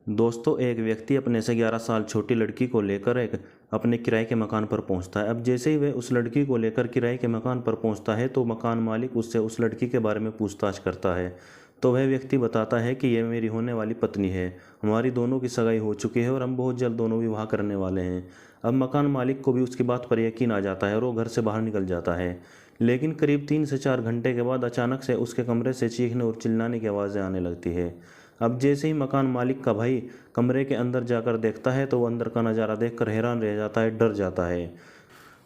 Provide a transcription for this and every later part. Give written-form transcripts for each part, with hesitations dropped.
दोस्तों, एक व्यक्ति अपने से 11 साल छोटी लड़की को लेकर अपने किराए के मकान पर पहुंचता है। अब जैसे ही वह उस लड़की को लेकर किराए के मकान पर पहुंचता है तो मकान मालिक उससे उस लड़की के बारे में पूछताछ करता है। तो वह व्यक्ति बताता है कि यह मेरी होने वाली पत्नी है, हमारी दोनों की सगाई हो चुकी है और हम बहुत जल्द दोनों विवाह करने वाले हैं। अब मकान मालिक को भी उसकी बात पर यकीन आ जाता है और वो घर से बाहर निकल जाता है। लेकिन करीब 3 से 4 घंटे के बाद अचानक से उसके कमरे से चीखने और चिल्लाने की आवाज़ें आने लगती है। अब जैसे ही मकान मालिक का भाई कमरे के अंदर जाकर देखता है तो वो अंदर का नज़ारा देखकर हैरान रह जाता है, डर जाता है।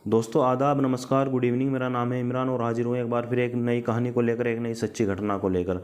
दोस्तों, आदाब, नमस्कार, गुड इवनिंग। मेरा नाम है इमरान और हाजिर हूँ एक बार फिर एक नई कहानी को लेकर, एक नई सच्ची घटना को लेकर।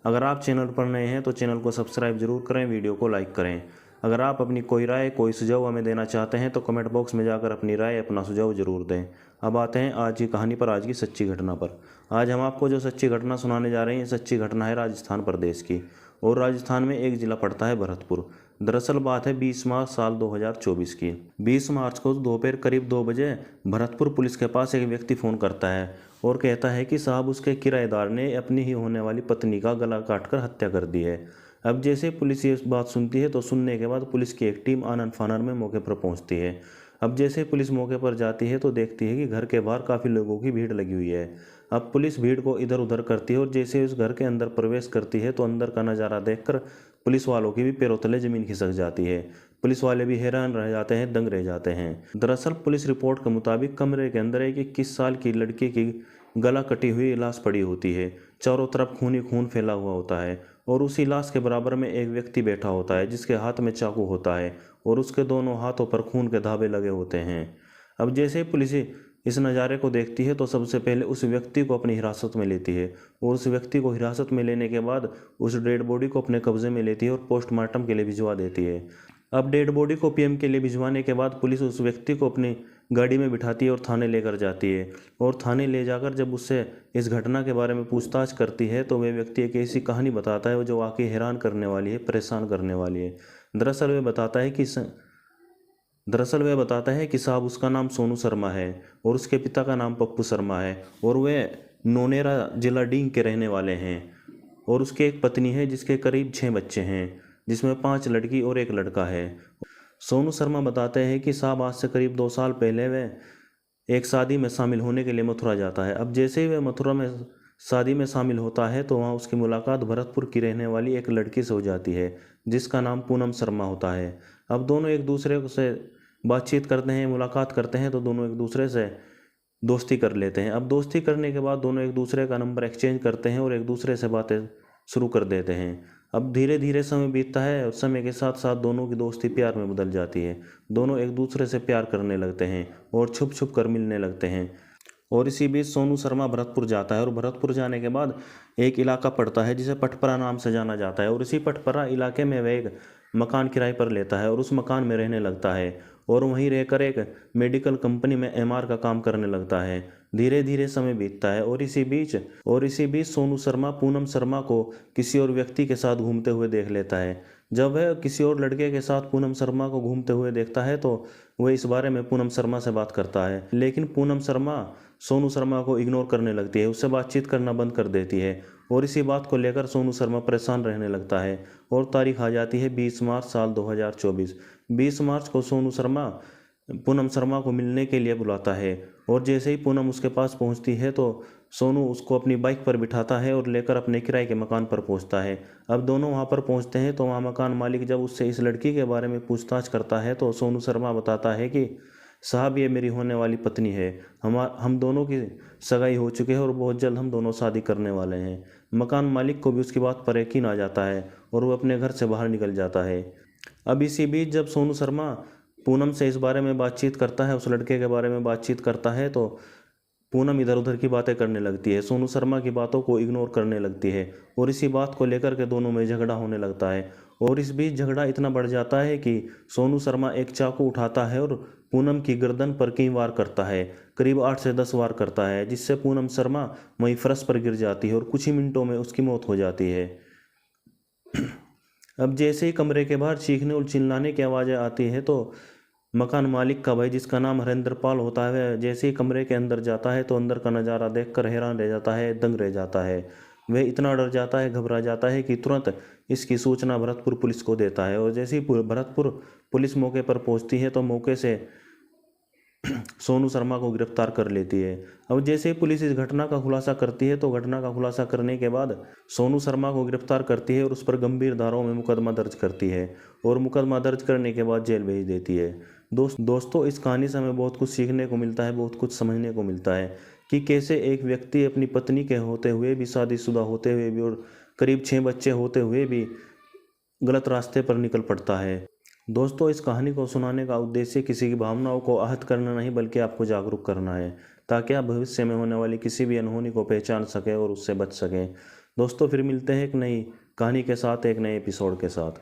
अगर आप चैनल पर नए हैं तो चैनल को सब्सक्राइब जरूर करें, वीडियो को लाइक करें। अगर आप अपनी कोई राय, कोई सुझाव हमें देना चाहते हैं तो कमेंट बॉक्स में जाकर अपनी राय, अपना सुझाव जरूर दें। अब आते हैं आज की कहानी पर, आज की सच्ची घटना पर। आज हम आपको जो सच्ची घटना सुनाने जा रहे हैं, सच्ची घटना है राजस्थान प्रदेश की। और राजस्थान में एक ज़िला पड़ता है भरतपुर। दरअसल बात है 20 मार्च साल 2024 की। 20 मार्च को दोपहर करीब 2 बजे भरतपुर पुलिस के पास एक व्यक्ति फ़ोन करता है और कहता है कि साहब, उसके किराएदार ने अपनी ही होने वाली पत्नी का गला काटकर हत्या कर दी है। अब जैसे पुलिस ये बात सुनती है तो सुनने के बाद पुलिस की एक टीम आनन फानन में मौके पर पहुंचती है। अब जैसे पुलिस मौके पर जाती है तो देखती है कि घर के बाहर काफ़ी लोगों की भीड़ लगी हुई है। अब पुलिस भीड़ को इधर उधर करती है और जैसे उस घर के अंदर प्रवेश करती है तो अंदर का नज़ारा देखकर पुलिस वालों की भी पैरों तले जमीन खिसक जाती है। पुलिस वाले भी हैरान रह जाते हैं, दंग रह जाते हैं। दरअसल पुलिस रिपोर्ट के मुताबिक कमरे के अंदर एक 21 साल की लड़की की गला कटी हुई लाश पड़ी होती है। चारों तरफ खून ही खून फैला हुआ होता है और उसी लाश के बराबर में एक व्यक्ति बैठा होता है जिसके हाथ में चाकू होता है और उसके दोनों हाथों पर खून के धाबे लगे होते हैं। अब जैसे ही पुलिस इस नज़ारे को देखती है तो सबसे पहले उस व्यक्ति को अपनी हिरासत में लेती है और उस व्यक्ति को हिरासत में लेने के बाद उस डेड बॉडी को अपने कब्जे में लेती है और पोस्टमार्टम के लिए भिजवा देती है। अब डेड बॉडी को पीएम के लिए भिजवाने के बाद पुलिस उस व्यक्ति को अपनी गाड़ी में बिठाती है और थाने लेकर जाती है। और थाने ले जाकर जब उससे इस घटना के बारे में पूछताछ करती है तो वह व्यक्ति एक ऐसी कहानी बताता है जो वाकई हैरान करने वाली है, परेशान करने वाली है। दरअसल वह बताता है कि साहब, उसका नाम सोनू शर्मा है और उसके पिता का नाम पप्पू शर्मा है और वे नोनेरा जिला डींग के रहने वाले हैं। और उसकी एक पत्नी है जिसके करीब 6 बच्चे हैं, जिसमें 5 लड़की और 1 लड़का है। सोनू शर्मा बताते हैं कि साहब, आज से करीब 2 साल पहले वह एक शादी में शामिल होने के लिए मथुरा जाता है। अब जैसे ही वह मथुरा में शादी में शामिल होता है तो वहाँ उसकी मुलाकात भरतपुर की रहने वाली एक लड़की से हो जाती है जिसका नाम पूनम शर्मा होता है। अब दोनों एक दूसरे से बातचीत करते हैं, मुलाकात करते हैं तो दोनों एक दूसरे से दोस्ती कर लेते हैं। अब दोस्ती करने के बाद दोनों एक दूसरे का नंबर एक्सचेंज करते हैं और एक दूसरे से बातें शुरू कर देते हैं। अब धीरे धीरे समय बीतता है और समय के साथ साथ दोनों की दोस्ती प्यार में बदल जाती है। दोनों एक दूसरे से प्यार करने लगते हैं और छुप छुप कर मिलने लगते हैं। और इसी बीच सोनू शर्मा भरतपुर जाता है और भरतपुर जाने के बाद एक इलाका पड़ता है जिसे पटपरा नाम से जाना जाता है। और इसी पटपरा इलाके में वह एक मकान किराए पर लेता है और उस मकान में रहने लगता है और वहीं रहकर एक मेडिकल कंपनी में एमआर का काम करने लगता है। धीरे धीरे समय बीतता है और इसी बीच सोनू शर्मा पूनम शर्मा को किसी और व्यक्ति के साथ घूमते हुए देख लेता है। जब वह किसी और लड़के के साथ पूनम शर्मा को घूमते हुए देखता है तो वह इस बारे में पूनम शर्मा से बात करता है, लेकिन पूनम शर्मा सोनू शर्मा को इग्नोर करने लगती है, उससे बातचीत करना बंद कर देती है। और इसी बात को लेकर सोनू शर्मा परेशान रहने लगता है और तारीख आ जाती है 20 मार्च साल 2024। 20 मार्च को सोनू शर्मा पूनम शर्मा को मिलने के लिए बुलाता है और जैसे ही पूनम उसके पास पहुंचती है तो सोनू उसको अपनी बाइक पर बिठाता है और लेकर अपने किराए के मकान पर पहुंचता है। अब दोनों वहां पर पहुंचते हैं तो वहां मकान मालिक जब उससे इस लड़की के बारे में पूछताछ करता है तो सोनू शर्मा बताता है कि साहब, ये मेरी होने वाली पत्नी है, हम दोनों की सगाई हो चुकी है और बहुत जल्द हम दोनों शादी करने वाले हैं। मकान मालिक को भी उसकी बात पर यकीन आ जाता है और वो अपने घर से बाहर निकल जाता है। अब इसी बीच जब सोनू शर्मा पूनम से इस बारे में बातचीत करता है, उस लड़के के बारे में बातचीत करता है तो पूनम इधर उधर की बातें करने लगती है, सोनू शर्मा की बातों को इग्नोर करने लगती है और इसी बात को लेकर के दोनों में झगड़ा होने लगता है। और इस बीच झगड़ा इतना बढ़ जाता है कि सोनू शर्मा एक चाकू उठाता है और पूनम की गर्दन पर कई वार करता है, करीब 8 से 10 वार करता है, जिससे पूनम शर्मा वहीं फर्श पर गिर जाती है और कुछ ही मिनटों में उसकी मौत हो जाती है। अब जैसे ही कमरे के बाहर चीखने और चिल्लाने की आवाज़ें आती है तो मकान मालिक का भाई, जिसका नाम हरेंद्र पाल होता है, वह जैसे ही कमरे के अंदर जाता है तो अंदर का नज़ारा देखकर हैरान रह जाता है, दंग रह जाता है। वह इतना डर जाता है, घबरा जाता है कि तुरंत इसकी सूचना भरतपुर पुलिस को देता है। और जैसे ही भरतपुर पुलिस मौके पर पहुंचती है तो मौके से सोनू शर्मा को गिरफ्तार कर लेती है। अब जैसे ही पुलिस इस घटना का खुलासा करती है तो घटना का खुलासा करने के बाद सोनू शर्मा को गिरफ्तार करती है और उस पर गंभीर धाराओं में मुकदमा दर्ज करती है और मुकदमा दर्ज करने के बाद जेल भेज देती है। दोस्तों, इस कहानी से हमें बहुत कुछ सीखने को मिलता है, बहुत कुछ समझने को मिलता है कि कैसे एक व्यक्ति अपनी पत्नी के होते हुए भी, शादीशुदा होते हुए भी और करीब 6 बच्चे होते हुए भी गलत रास्ते पर निकल पड़ता है। दोस्तों, इस कहानी को सुनाने का उद्देश्य किसी की भावनाओं को आहत करना नहीं, बल्कि आपको जागरूक करना है, ताकि आप भविष्य में होने वाली किसी भी अनहोनी को पहचान सकें और उससे बच सकें। दोस्तों, फिर मिलते हैं एक नई कहानी के साथ, एक नए एपिसोड के साथ।